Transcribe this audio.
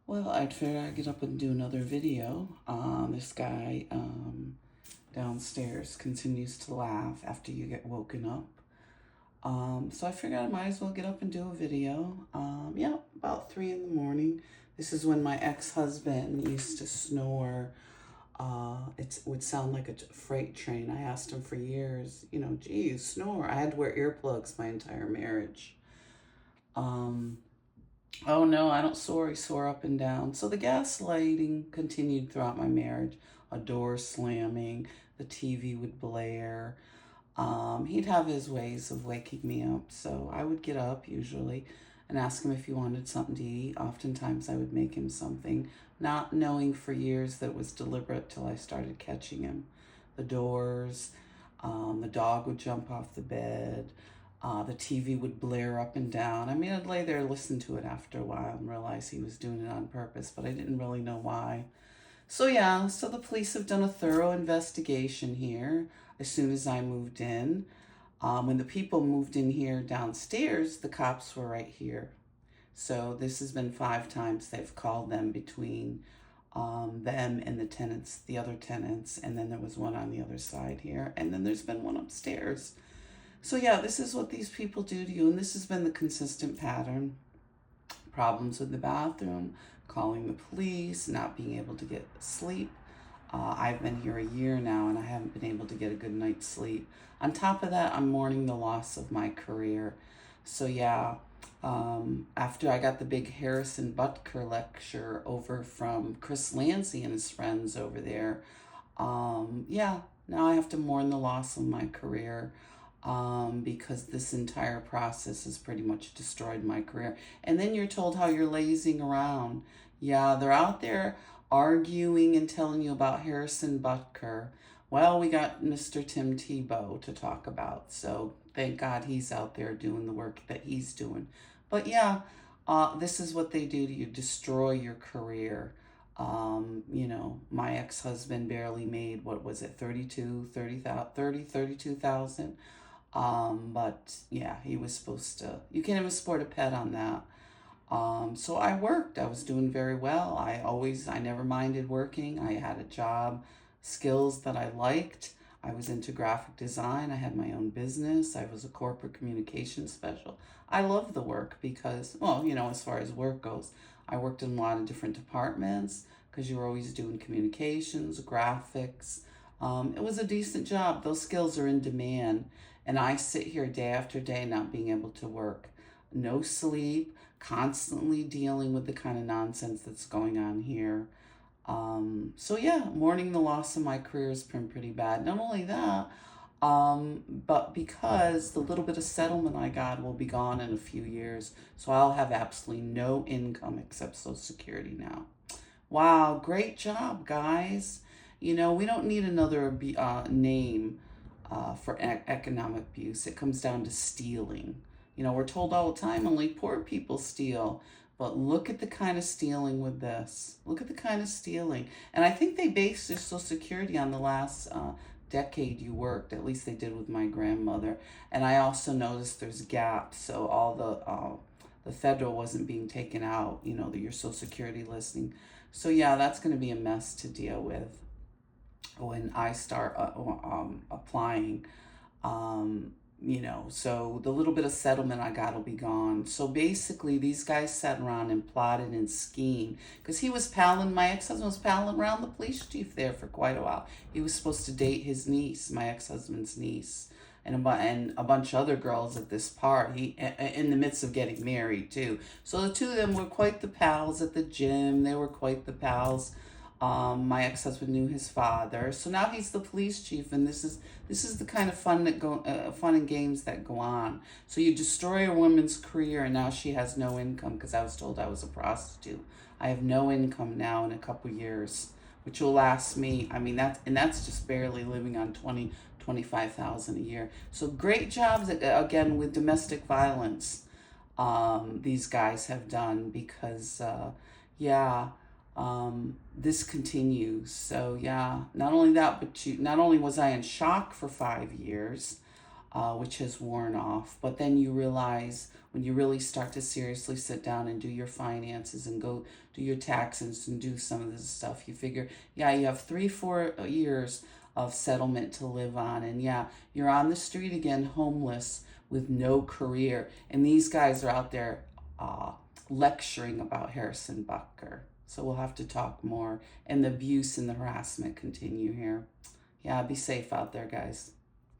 Well, I'd figure I'd get up and do another video. This guy downstairs continues to laugh after you get woken up. So I figured I might as well get up and do a video. Yeah, about 3 in the morning. This is when my ex-husband used to snore. It would sound like a freight train. I asked him for years, gee, you snore. I had to wear earplugs my entire marriage. Oh no, I don't soar. I soar up and down. So the gaslighting continued throughout my marriage. A door slamming, the TV would blare. He'd have his ways of waking me up. So I would get up usually and ask him if he wanted something to eat. Oftentimes I would make him something, not knowing for years that it was deliberate till I started catching him. The doors, the dog would jump off the bed. The TV would blare up and down. I mean, I'd lay there and listen to it after a while and realize he was doing it on purpose, but I didn't really know why. So the police have done a thorough investigation here as soon as I moved in. When the people moved in here downstairs, the cops were right here. So this has been 5 times they've called them between them and the tenants, the other tenants, and then there was one on the other side here, and then there's been one upstairs. So this is what these people do to you, and this has been the consistent pattern. Problems with the bathroom, calling the police, not being able to get sleep. I've been here a year now, and I haven't been able to get a good night's sleep. On top of that, I'm mourning the loss of my career. So after I got the big Harrison Butker lecture over from Chris Lancy and his friends over there, now I have to mourn the loss of my career. Because this entire process has pretty much destroyed my career. And then you're told how you're lazing around. Yeah, they're out there arguing and telling you about Harrison Butker. Well, we got Mr. Tim Tebow to talk about, so thank God he's out there doing the work that he's doing. But this is what they do to you, destroy your career. My ex-husband barely made, what was it, 32,000. But he was supposed to, you can't even sport a pet on that. So I worked, I was doing very well. I never minded working. I had a job, skills that I liked. I was into graphic design. I had my own business. I was a corporate communications special. I love the work because, as far as work goes, I worked in a lot of different departments because you were always doing communications, graphics. It was a decent job. Those skills are in demand. And I sit here day after day not being able to work. No sleep, constantly dealing with the kind of nonsense that's going on here. Mourning the loss of my career has been pretty bad. Not only that, but because the little bit of settlement I got will be gone in a few years. So I'll have absolutely no income except Social Security now. Wow, great job, guys. We don't need another name for economic abuse. It comes down to stealing. We're told all the time only poor people steal. But look at the kind of stealing with this. Look at the kind of stealing. And I think they based their Social Security on the last decade you worked. At least they did with my grandmother. And I also noticed there's gaps. So all the federal wasn't being taken out, your Social Security listing. So that's going to be a mess to deal with when I start applying. So the little bit of settlement I got will be gone. So basically, these guys sat around and plotted and schemed. Because my ex-husband was palling around the police chief there for quite a while. He was supposed to date his niece, my ex-husband's niece, and a bunch of other girls at this party, in the midst of getting married, too. So the two of them were quite the pals at the gym. They were quite the pals. My ex-husband knew his father, so now he's the police chief, and this is the kind of fun and games that go on. So you destroy a woman's career, and now she has no income because I was told I was a prostitute. I have no income now in a couple years, which will last me. I mean that's just barely living on 25,000 a year. So great jobs again with domestic violence. These guys have done because this continues. So not only that, but not only was I in shock for 5 years, which has worn off. But then you realize when you really start to seriously sit down and do your finances and go do your taxes and do some of this stuff, you figure, yeah, you have 3 4 years of settlement to live on. And yeah, you're on the street again, homeless with no career. And these guys are out there uh, lecturing about Harrison Bucker. So we'll have to talk more. And the abuse and the harassment continue here. Yeah, be safe out there, guys.